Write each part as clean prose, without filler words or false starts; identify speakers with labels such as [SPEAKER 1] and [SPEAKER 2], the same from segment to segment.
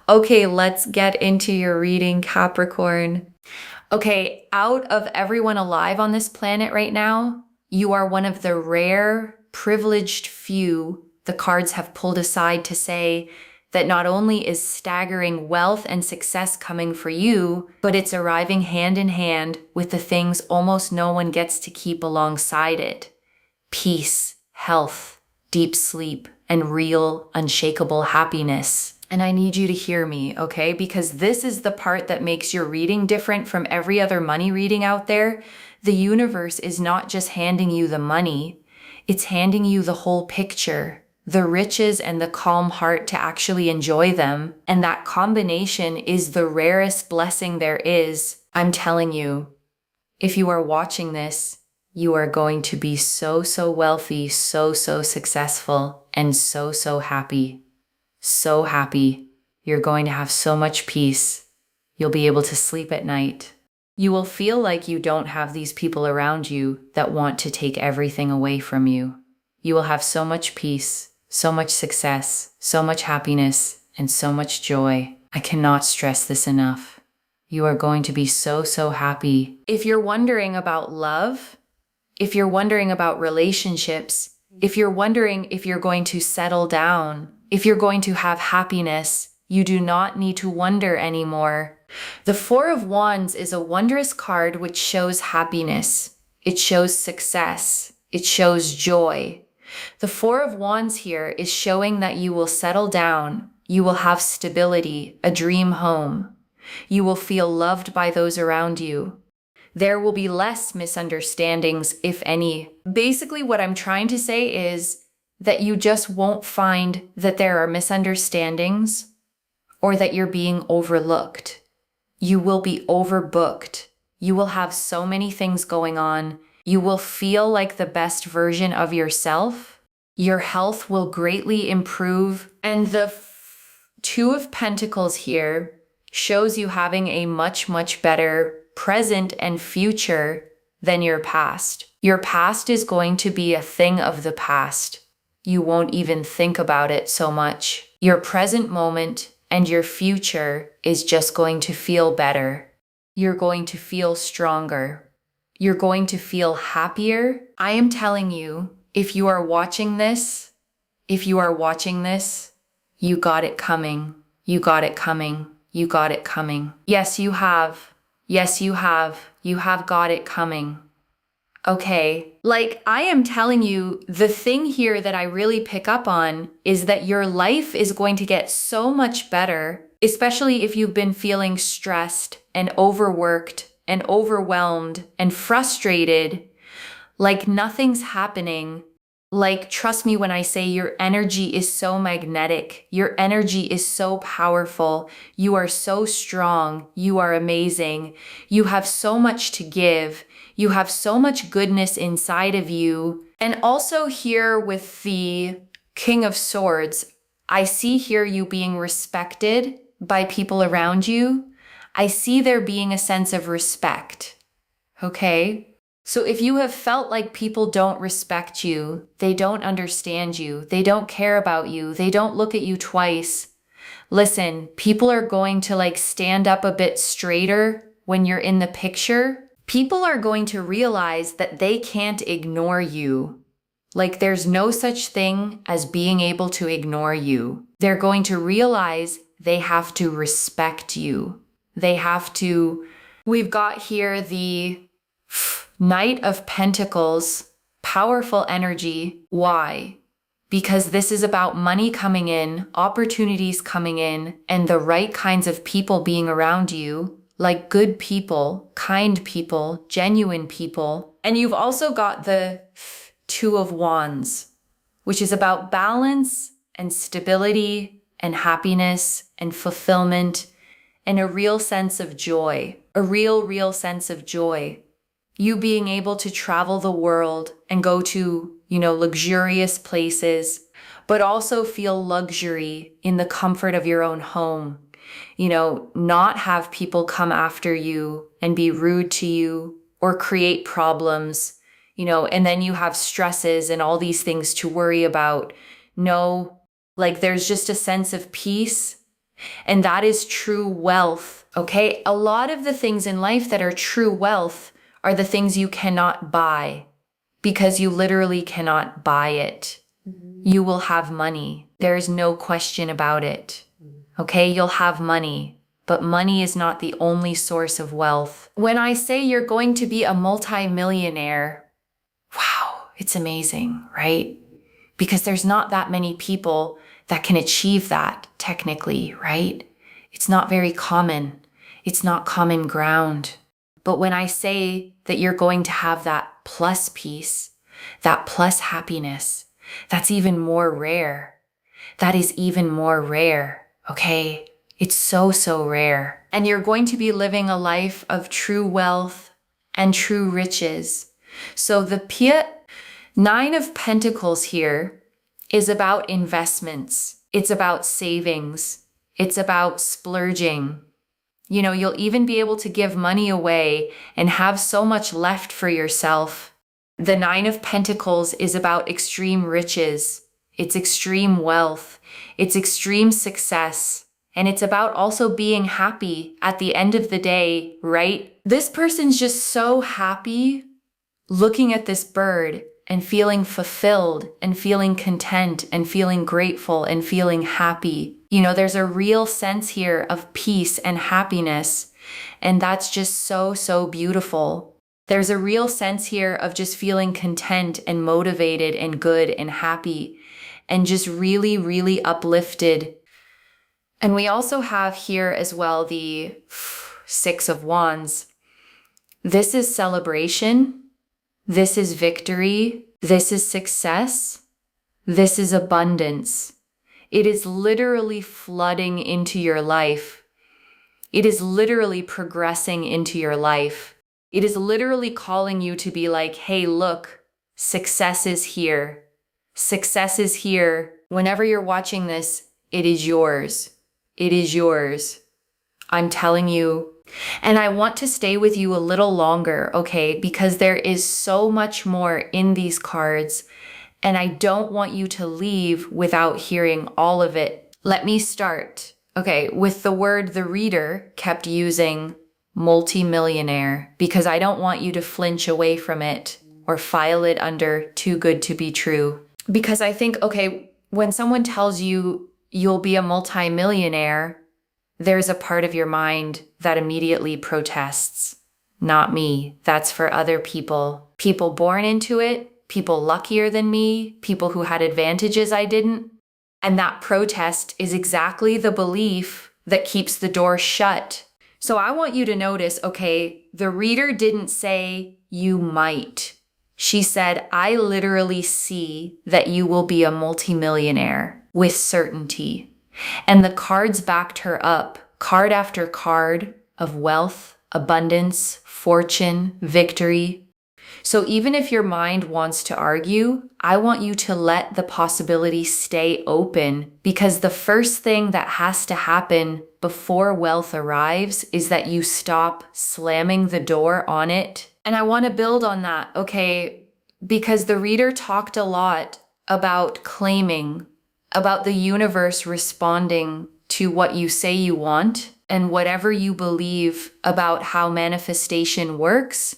[SPEAKER 1] Okay, let's get into your reading, Capricorn. Okay, out of everyone alive on this planet right now, you are one of the rare, privileged few the cards have pulled aside to say that not only is staggering wealth and success coming for you, but it's arriving hand in hand with the things almost no one gets to keep alongside it. Peace, health, deep sleep, and real, unshakable happiness. And I need you to hear me, okay? Because this is the part that makes your reading different from every other money reading out there. The universe is not just handing you the money, it's handing you the whole picture, the riches and the calm heart to actually enjoy them. And that combination is the rarest blessing there is. I'm telling you, if you are watching this, you are going to be so wealthy, so successful, and so happy. So happy. You're going to have so much peace. You'll be able to sleep at night. You will feel like you don't have these people around you that want to take everything away from you. You will have so much peace, so much success, so much happiness, and so much joy. I cannot stress this enough. You are going to be so happy. If you're wondering about love, if you're wondering about relationships, if you're wondering if you're going to settle down, if you're going to have happiness, you do not need to wonder anymore. The Four of Wands is a wondrous card which shows happiness. It shows success. It shows joy. The Four of Wands here is showing that you will settle down. You will have stability, a dream home. You will feel loved by those around you. There will be less misunderstandings, if any. Basically, what I'm trying to say is that you just won't find that there are misunderstandings or that you're being overlooked. You will be overbooked. You will have so many things going on. You will feel like the best version of yourself. Your health will greatly improve. And the Two of Pentacles here shows you having a much better present and future than your past. Your past is going to be a thing of the past. You won't even think about it so much. Your present moment and your future is just going to feel better. You're going to feel stronger. You're going to feel happier. I am telling you, if you are watching this, you got it coming. You got it coming. You got it coming. Yes, you have. Yes, you have. You have got it coming. Okay, like I am telling you, the thing here that I really pick up on is that your life is going to get so much better, especially if you've been feeling stressed and overworked and overwhelmed and frustrated, like nothing's happening. Like, trust me when I say your energy is so magnetic. Your energy is so powerful. You are so strong. You are amazing. You have so much to give. You have so much goodness inside of you. And also here with the King of Swords, I see here you being respected by people around you. I see there being a sense of respect. Okay? So if you have felt like people don't respect you, they don't understand you, they don't care about you, they don't look at you twice, listen, people are going to stand up a bit straighter when you're in the picture. People are going to realize that they can't ignore you. Like there's no such thing as being able to ignore you. They're going to realize they have to respect you. They have to. We've got here the Knight of Pentacles, powerful energy. Why? Because this is about money coming in, opportunities coming in, and the right kinds of people being around you, like good people, kind people, genuine people. And you've also got the Two of Wands, which is about balance and stability and happiness and fulfillment and a real sense of joy, a real sense of joy. You being able to travel the world and go to, luxurious places, but also feel luxury in the comfort of your own home. Not have people come after you and be rude to you or create problems, and then you have stresses and all these things to worry about. No, there's just a sense of peace And that is true wealth, okay? A lot of the things in life that are true wealth are the things you cannot buy because you literally cannot buy it. You will have money. There is no question about it, okay? You'll have money, but money is not the only source of wealth. When I say you're going to be a multi-millionaire, wow, it's amazing, right? Because there's not that many people that can achieve that technically, right? It's not very common. It's not common ground. But when I say that you're going to have that plus peace, that plus happiness, that's even more rare. That is even more rare, okay? It's so, so rare. And you're going to be living a life of true wealth and true riches. So the Nine of Pentacles here is about investments. It's about savings. It's about splurging. You know, you'll even be able to give money away and have so much left for yourself. The Nine of Pentacles is about extreme riches. It's extreme wealth. It's extreme success. And it's about also being happy at the end of the day, right? This person's just so happy looking at this bird and feeling fulfilled and feeling content and feeling grateful and feeling happy. You know, there's a real sense here of peace and happiness. And that's just so, so beautiful. There's a real sense here of just feeling content and motivated and good and happy and just really, really uplifted. And we also have here as well the Six of Wands. This is celebration. This is victory. This is success. This is abundance. It is literally flooding into your life. It is literally progressing into your life. It is literally calling you to be like, hey, look, success is here. Success is here. Whenever you're watching this, it is yours. It is yours. I'm telling you. And I want to stay with you a little longer, okay? Because there is so much more in these cards, and I don't want you to leave without hearing all of it. Let me start, okay, with the word the reader kept using multi-millionaire, because I don't want you to flinch away from it or file it under too good to be true. Because I think, okay, when someone tells you you'll be a multi-millionaire, there's a part of your mind that immediately protests. Not me. That's for other people. People born into it, people luckier than me, people who had advantages I didn't. And that protest is exactly the belief that keeps the door shut. So I want you to notice, okay, the reader didn't say you might. She said, I literally see that you will be a multimillionaire with certainty. And the cards backed her up, card after card of wealth, abundance, fortune, victory. So even if your mind wants to argue, I want you to let the possibility stay open, because the first thing that has to happen before wealth arrives is that you stop slamming the door on it. And I want to build on that, okay? Because the reader talked a lot about claiming, about the universe responding to what you say you want, and whatever you believe about how manifestation works,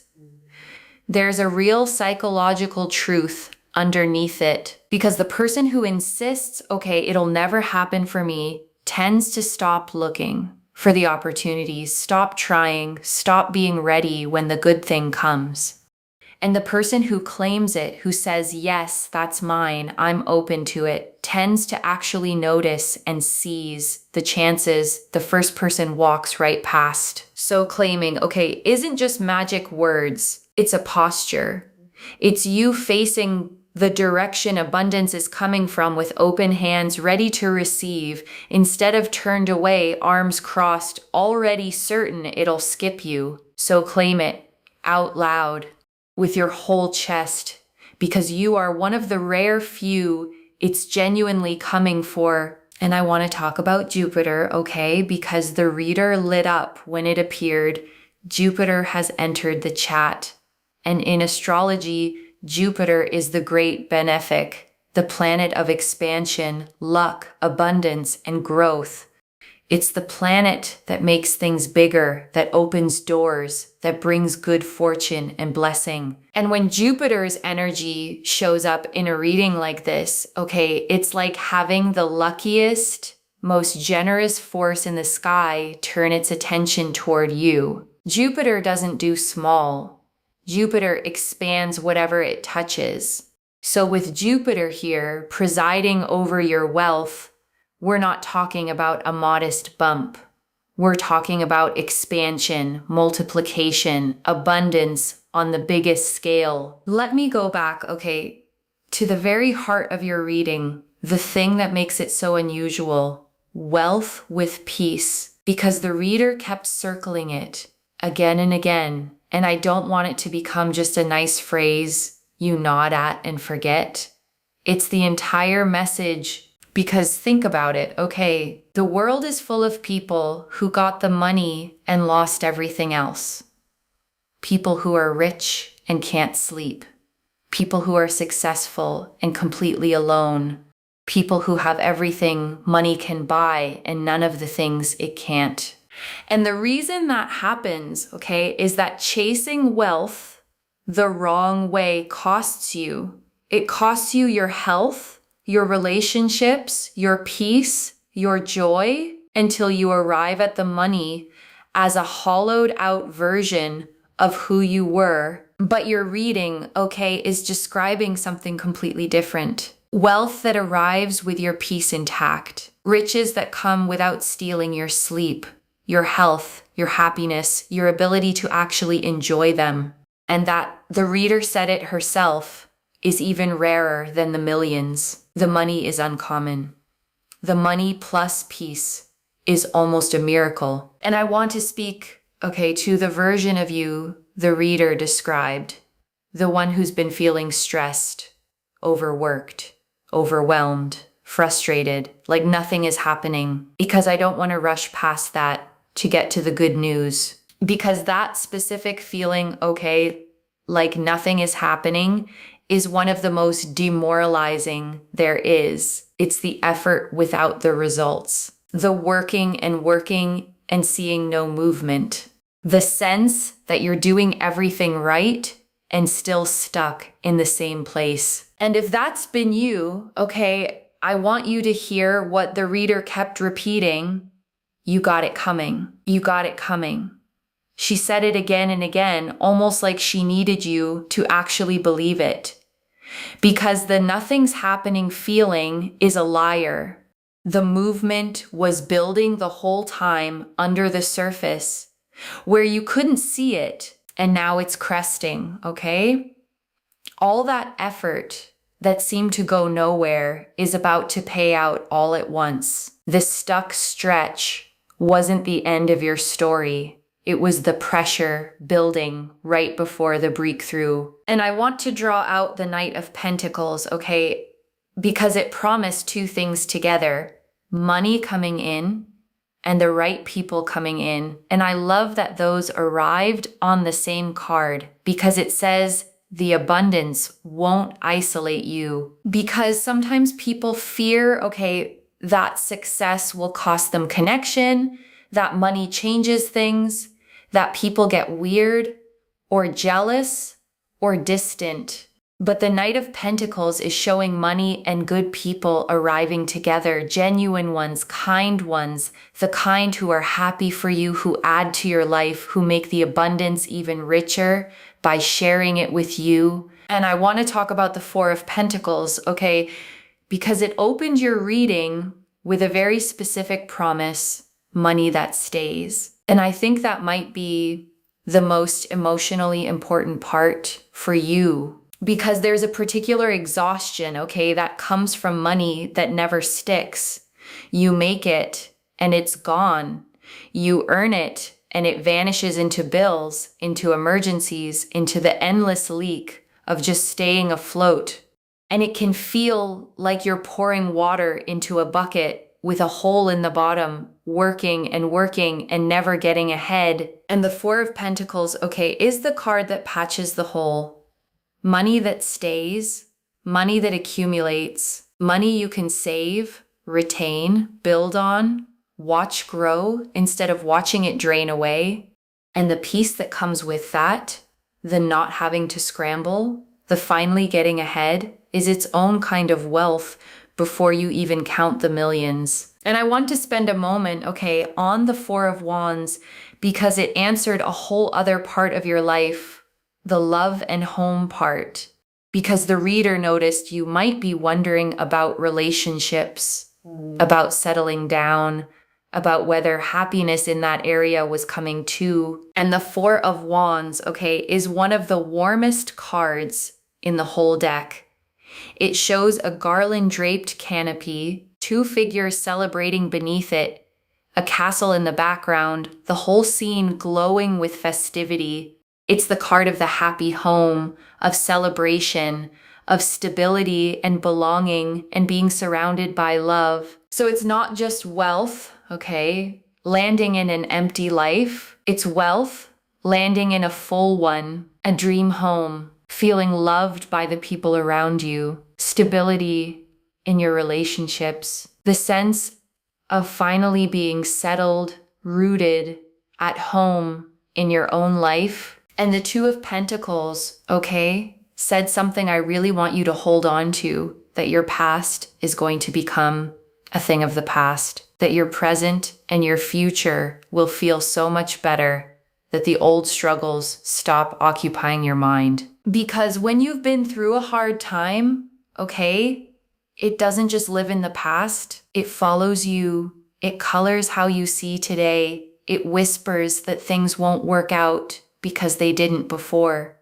[SPEAKER 1] there's a real psychological truth underneath it. Because the person who insists, okay, it'll never happen for me, tends to stop looking for the opportunities, stop trying, stop being ready when the good thing comes. And the person who claims it, who says, yes, that's mine, I'm open to it, tends to actually notice and seize the chances the first person walks right past. So claiming, okay, isn't just magic words, it's a posture. It's you facing the direction abundance is coming from with open hands, ready to receive, instead of turned away, arms crossed, already certain it'll skip you. So claim it out loud, with your whole chest, because you are one of the rare few it's genuinely coming for. And I want to talk about Jupiter, okay? Because the reader lit up when it appeared. Jupiter has entered the chat. And in astrology, Jupiter is the great benefic, the planet of expansion, luck, abundance, and growth. It's the planet that makes things bigger, that opens doors, that brings good fortune and blessing. And when Jupiter's energy shows up in a reading like this, okay, it's like having the luckiest, most generous force in the sky turn its attention toward you. Jupiter doesn't do small. Jupiter expands whatever it touches. So with Jupiter here presiding over your wealth, we're not talking about a modest bump. We're talking about expansion, multiplication, abundance on the biggest scale. Let me go back, okay, to the very heart of your reading, the thing that makes it so unusual, wealth with peace, because the reader kept circling it again and again. And I don't want it to become just a nice phrase you nod at and forget. It's the entire message. Because think about it, okay, the world is full of people who got the money and lost everything else. People who are rich and can't sleep. People who are successful and completely alone. People who have everything money can buy and none of the things it can't. And the reason that happens, okay, is that chasing wealth the wrong way costs you. It costs you your health, your relationships, your peace, your joy, until you arrive at the money as a hollowed out version of who you were. But your reading, okay, is describing something completely different. Wealth that arrives with your peace intact. Riches that come without stealing your sleep, your health, your happiness, your ability to actually enjoy them. And that the reader said it herself is even rarer than the millions. The money is uncommon. The money plus peace is almost a miracle. And I want to speak, okay, to the version of you the reader described, the one who's been feeling stressed, overworked, overwhelmed, frustrated, like nothing is happening, because I don't want to rush past that to get to the good news. Because that specific feeling, okay, like nothing is happening, is one of the most demoralizing there is. It's the effort without the results. The working and seeing no movement. The sense that you're doing everything right and still stuck in the same place. And if that's been you, okay, I want you to hear what the reader kept repeating. You got it coming. You got it coming. She said it again and again, almost like she needed you to actually believe it. Because the nothing's happening feeling is a liar. The movement was building the whole time under the surface, where you couldn't see it, and now it's cresting, okay? All that effort that seemed to go nowhere is about to pay out all at once. The stuck stretch wasn't the end of your story. It was the pressure building right before the breakthrough. And I want to draw out the Knight of Pentacles, okay? Because it promised two things together. Money coming in and the right people coming in. And I love that those arrived on the same card because it says the abundance won't isolate you. Because sometimes people fear, okay, that success will cost them connection, that money changes things, that people get weird or jealous or distant. But the Knight of Pentacles is showing money and good people arriving together, genuine ones, kind ones, the kind who are happy for you, who add to your life, who make the abundance even richer by sharing it with you. And I want to talk about the Four of Pentacles, okay, because it opened your reading with a very specific promise, money that stays. And I think that might be the most emotionally important part for you. Because there's a particular exhaustion, okay, that comes from money that never sticks. You make it and it's gone. You earn it and it vanishes into bills, into emergencies, into the endless leak of just staying afloat. And it can feel like you're pouring water into a bucket with a hole in the bottom, working and never getting ahead. And the Four of Pentacles, okay, is the card that patches the hole. Money that stays, money that accumulates, money you can save, retain, build on, watch grow instead of watching it drain away. And the peace that comes with that, the not having to scramble, the finally getting ahead, is its own kind of wealth before you even count the millions. And I want to spend a moment, okay, on the Four of Wands because it answered a whole other part of your life, the love and home part. Because the reader noticed you might be wondering about relationships, about settling down, about whether happiness in that area was coming too. And the Four of Wands, okay, is one of the warmest cards in the whole deck. It shows a garland draped canopy, two figures celebrating beneath it, a castle in the background, the whole scene glowing with festivity. It's the card of the happy home, of celebration, of stability and belonging and being surrounded by love. So it's not just wealth, okay, landing in an empty life. It's wealth, landing in a full one, a dream home, feeling loved by the people around you, stability in your relationships, the sense of finally being settled, rooted, at home in your own life. And the Two of Pentacles, okay, said something I really want you to hold on to, that your past is going to become a thing of the past, that your present and your future will feel so much better, that the old struggles stop occupying your mind. Because when you've been through a hard time, okay, it doesn't just live in the past, it follows you, it colors how you see today, it whispers that things won't work out because they didn't before.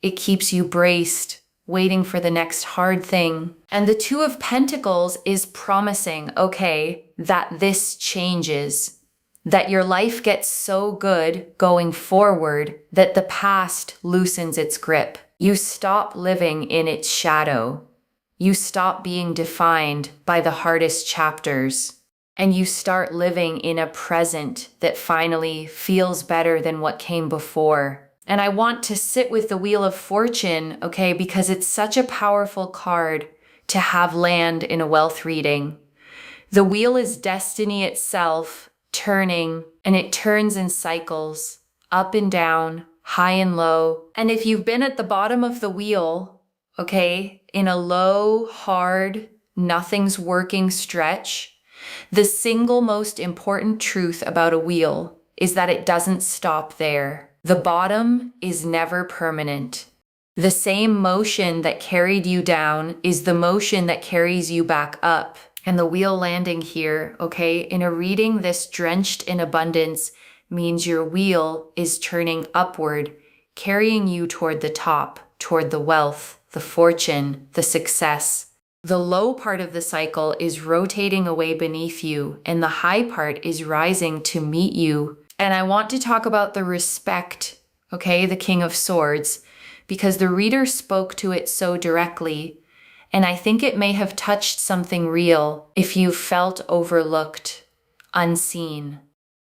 [SPEAKER 1] It keeps you braced, waiting for the next hard thing. And the Two of Pentacles is promising, okay, that this changes, that your life gets so good going forward that the past loosens its grip. You stop living in its shadow. You stop being defined by the hardest chapters. And you start living in a present that finally feels better than what came before. And I want to sit with the Wheel of Fortune, okay, because it's such a powerful card to have land in a wealth reading. The wheel is destiny itself, turning, and it turns in cycles, up and down, high and low. And if you've been at the bottom of the wheel, okay, in a low, hard, nothing's working stretch, the single most important truth about a wheel is that it doesn't stop there. The bottom is never permanent. The same motion that carried you down is the motion that carries you back up. And the wheel landing here, okay, in a reading this drenched in abundance means your wheel is turning upward, carrying you toward the top, toward the wealth, the fortune, the success. The low part of the cycle is rotating away beneath you, and the high part is rising to meet you. And I want to talk about the respect, okay, the King of Swords, because the reader spoke to it so directly, and I think it may have touched something real if you felt overlooked, unseen,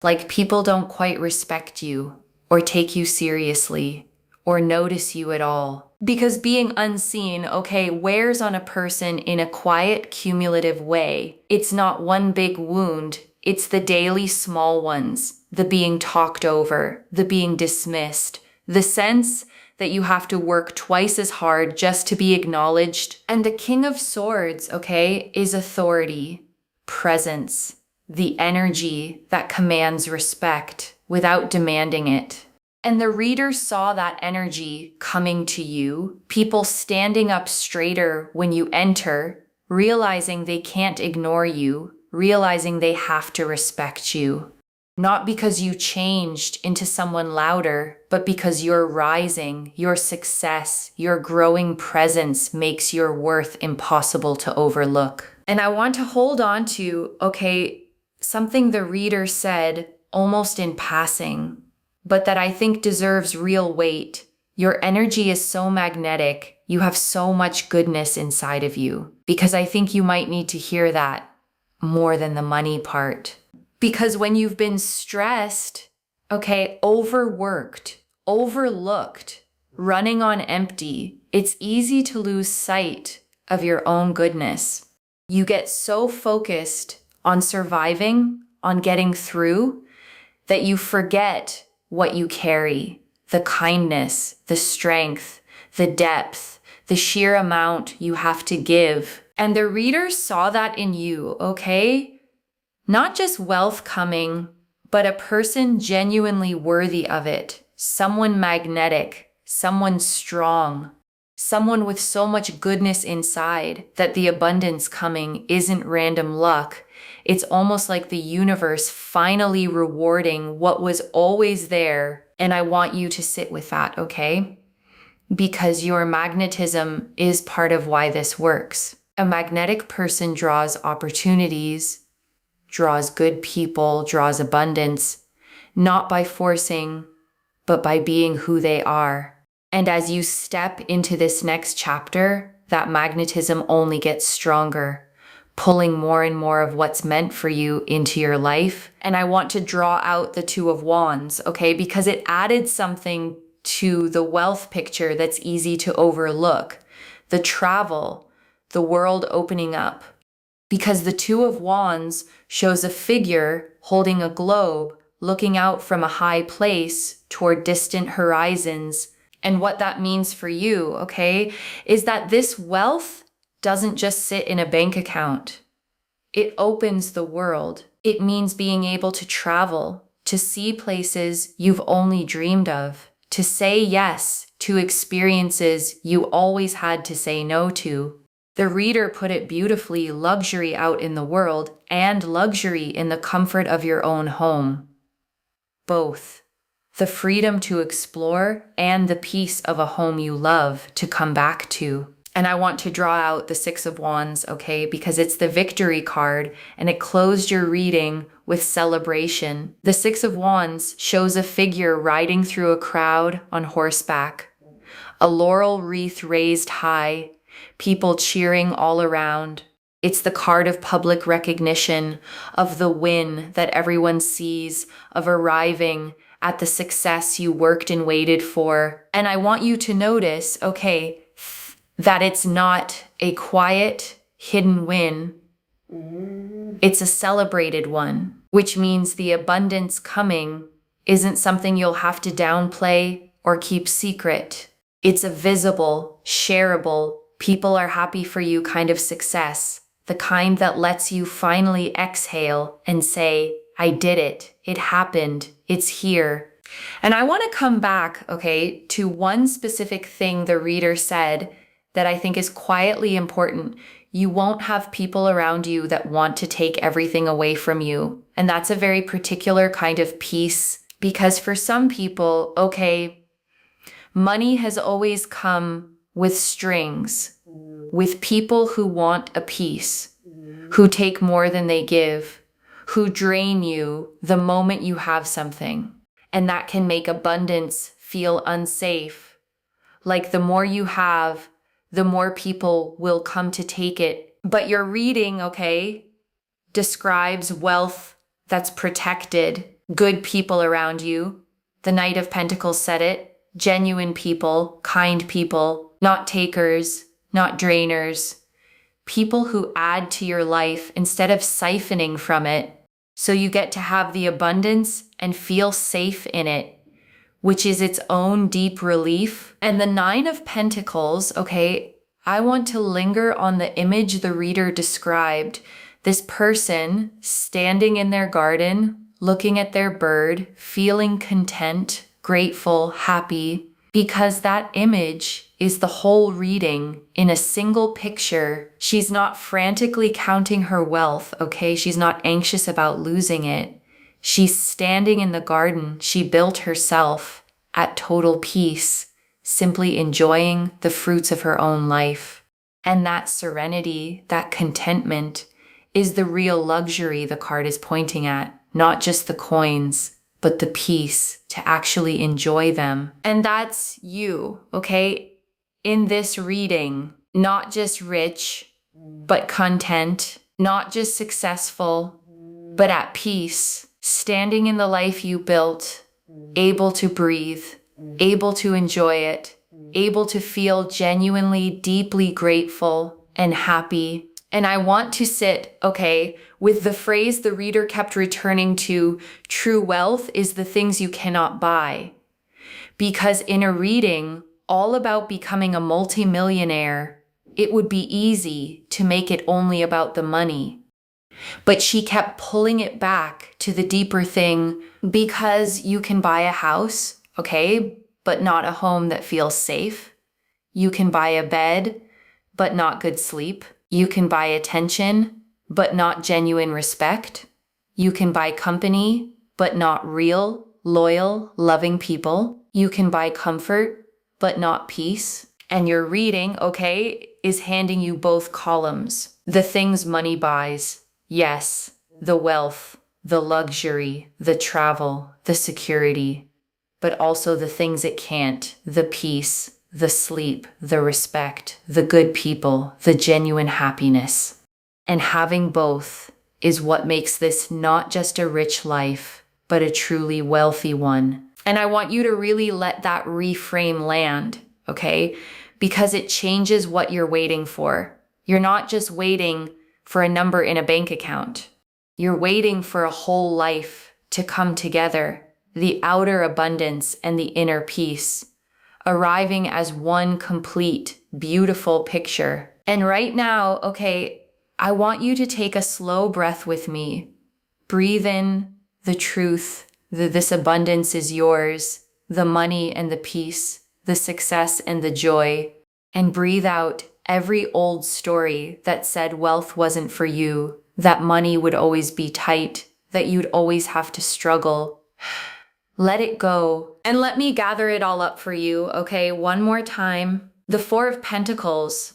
[SPEAKER 1] like people don't quite respect you, or take you seriously, or notice you at all. Because being unseen, okay, wears on a person in a quiet, cumulative way. It's not one big wound, it's the daily small ones, the being talked over, the being dismissed, the sense that you have to work twice as hard just to be acknowledged. And the King of Swords, okay, is authority, presence, the energy that commands respect without demanding it. And the reader saw that energy coming to you, people standing up straighter when you enter, realizing they can't ignore you, realizing they have to respect you. Not because you changed into someone louder, but because you're rising, your success, your growing presence makes your worth impossible to overlook. And I want to hold on to, okay, something the reader said almost in passing, but that I think deserves real weight. Your energy is so magnetic. You have so much goodness inside of you. Because I think you might need to hear that more than the money part. Because when you've been stressed, okay, overworked, overlooked, running on empty, it's easy to lose sight of your own goodness. You get so focused on surviving, on getting through that you forget what you carry, the kindness, the strength, the depth, the sheer amount you have to give. And the reader saw that in you, okay? Not just wealth coming, but a person genuinely worthy of it, someone magnetic, someone strong, someone with so much goodness inside that the abundance coming isn't random luck. It's almost like the universe finally rewarding what was always there. And I want you to sit with that, okay? Because your magnetism is part of why this works. A magnetic person draws opportunities, draws good people, draws abundance, not by forcing, but by being who they are. And as you step into this next chapter, that magnetism only gets stronger, pulling more and more of what's meant for you into your life. And I want to draw out the Two of Wands, okay? Because it added something to the wealth picture that's easy to overlook. The travel, the world opening up. Because the Two of Wands shows a figure holding a globe, looking out from a high place toward distant horizons. And what that means for you, okay, is that this wealth doesn't just sit in a bank account. It opens the world. It means being able to travel, to see places you've only dreamed of, to say yes to experiences you always had to say no to. The reader put it beautifully, luxury out in the world and luxury in the comfort of your own home. Both. The freedom to explore and the peace of a home you love to come back to. And I want to draw out the Six of Wands, okay, because it's the victory card and it closed your reading with celebration. The Six of Wands shows a figure riding through a crowd on horseback, a laurel wreath raised high, people cheering all around. It's the card of public recognition, of the win that everyone sees, of arriving at the success you worked and waited for. And I want you to notice, okay, that it's not a quiet, hidden win. It's a celebrated one, which means the abundance coming isn't something you'll have to downplay or keep secret. It's a visible, shareable, people are happy for you kind of success, the kind that lets you finally exhale and say, I did it. It happened. It's here. And I want to come back, okay, to one specific thing the reader said that I think is quietly important. You won't have people around you that want to take everything away from you. And that's a very particular kind of peace, because for some people, okay, money has always come with strings, with people who want a piece, who take more than they give, who drain you the moment you have something. And that can make abundance feel unsafe. Like the more you have, the more people will come to take it. But your reading, okay, describes wealth that's protected, good people around you. The Knight of Pentacles said it, genuine people, kind people, not takers, not drainers, people who add to your life instead of siphoning from it. So you get to have the abundance and feel safe in it, which is its own deep relief. And the Nine of Pentacles, okay, I want to linger on the image the reader described. This person standing in their garden, looking at their bird, feeling content, grateful, happy, because that image is the whole reading in a single picture. She's not frantically counting her wealth, okay? She's not anxious about losing it. She's standing in the garden she built herself at total peace, simply enjoying the fruits of her own life. And that serenity, that contentment, is the real luxury the card is pointing at, not just the coins, but the peace to actually enjoy them. And that's you, okay? In this reading, not just rich, but content, not just successful, but at peace, standing in the life you built, able to breathe, able to enjoy it, able to feel genuinely, deeply grateful and happy. And I want to sit, okay, with the phrase the reader kept returning to, true wealth is the things you cannot buy. Because in a reading all about becoming a multimillionaire, it would be easy to make it only about the money. But she kept pulling it back to the deeper thing, because you can buy a house, okay, but not a home that feels safe. You can buy a bed, but not good sleep. You can buy attention, but not genuine respect. You can buy company, but not real, loyal, loving people. You can buy comfort, but not peace. And your reading, okay, is handing you both columns. The things money buys. Yes, the wealth, the luxury, the travel, the security, but also the things it can't, the peace, the sleep, the respect, the good people, the genuine happiness. And having both is what makes this not just a rich life, but a truly wealthy one. And I want you to really let that reframe land, okay? Because it changes what you're waiting for. You're not just waiting for a number in a bank account. You're waiting for a whole life to come together, the outer abundance and the inner peace, arriving as one complete, beautiful picture. And right now, okay, I want you to take a slow breath with me. Breathe in the truth that this abundance is yours, the money and the peace, the success and the joy, and breathe out every old story that said wealth wasn't for you, that money would always be tight, that you'd always have to struggle. Let it go. And let me gather it all up for you, okay? One more time. The Four of Pentacles,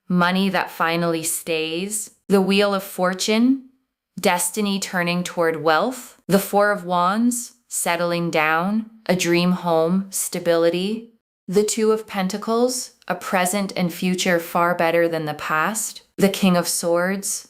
[SPEAKER 1] money that finally stays. The Wheel of Fortune, destiny turning toward wealth. The Four of Wands, settling down, a dream home, stability. The Two of Pentacles, a present and future far better than the past. The King of Swords,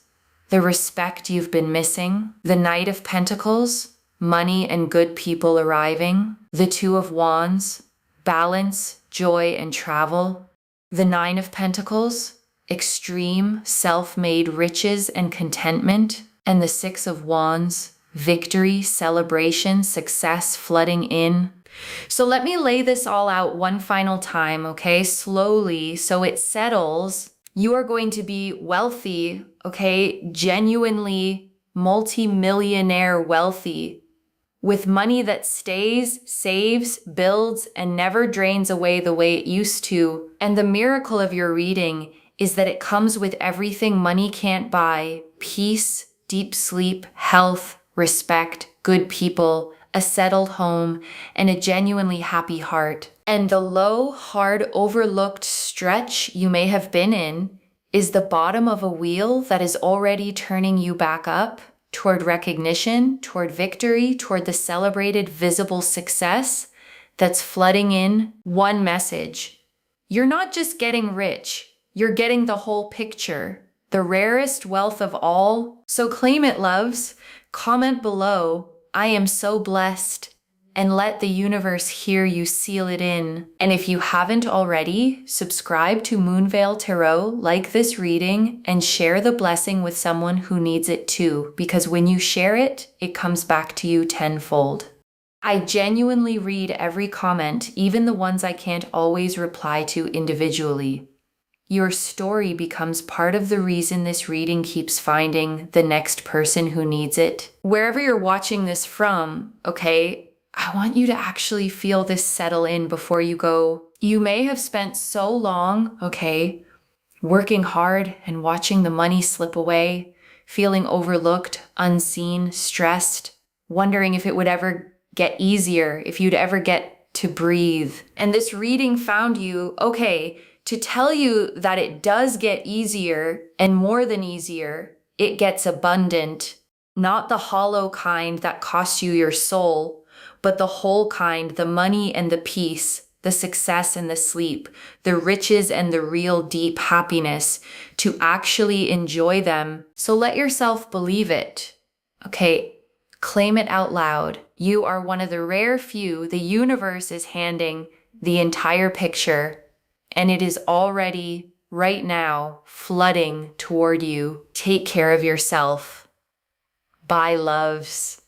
[SPEAKER 1] the respect you've been missing. The Knight of Pentacles, money and good people arriving. The Two of Wands, balance, joy, and travel. The Nine of Pentacles, extreme, self-made riches and contentment. And the Six of Wands, victory, celebration, success flooding in. So let me lay this all out one final time, okay? Slowly, so it settles. You are going to be wealthy, okay? Genuinely multi-millionaire wealthy, with money that stays, saves, builds, and never drains away the way it used to. And the miracle of your reading is that it comes with everything money can't buy: peace, deep sleep, health, respect, good people, a settled home, and a genuinely happy heart. And the low, hard, overlooked stretch you may have been in is the bottom of a wheel that is already turning you back up toward recognition, toward victory, toward the celebrated visible success that's flooding in. One message: you're not just getting rich, you're getting the whole picture, the rarest wealth of all. So claim it, loves. Comment below, I am so blessed, and let the universe hear you seal it in. And if you haven't already, subscribe to Moonveil Tarot, like this reading, and share the blessing with someone who needs it too, because when you share it, it comes back to you tenfold. I genuinely read every comment, even the ones I can't always reply to individually. Your story becomes part of the reason this reading keeps finding the next person who needs it. Wherever you're watching this from, okay, I want you to actually feel this settle in before you go. You may have spent so long, okay, working hard and watching the money slip away, feeling overlooked, unseen, stressed, wondering if it would ever get easier, if you'd ever get to breathe. And this reading found you, okay, to tell you that it does get easier, and more than easier, it gets abundant. Not the hollow kind that costs you your soul, but the whole kind, the money and the peace, the success and the sleep, the riches and the real deep happiness, to actually enjoy them. So let yourself believe it. Okay, claim it out loud. You are one of the rare few the universe is handing the entire picture, and it is already right now flooding toward you. Take care of yourself. Bye, loves.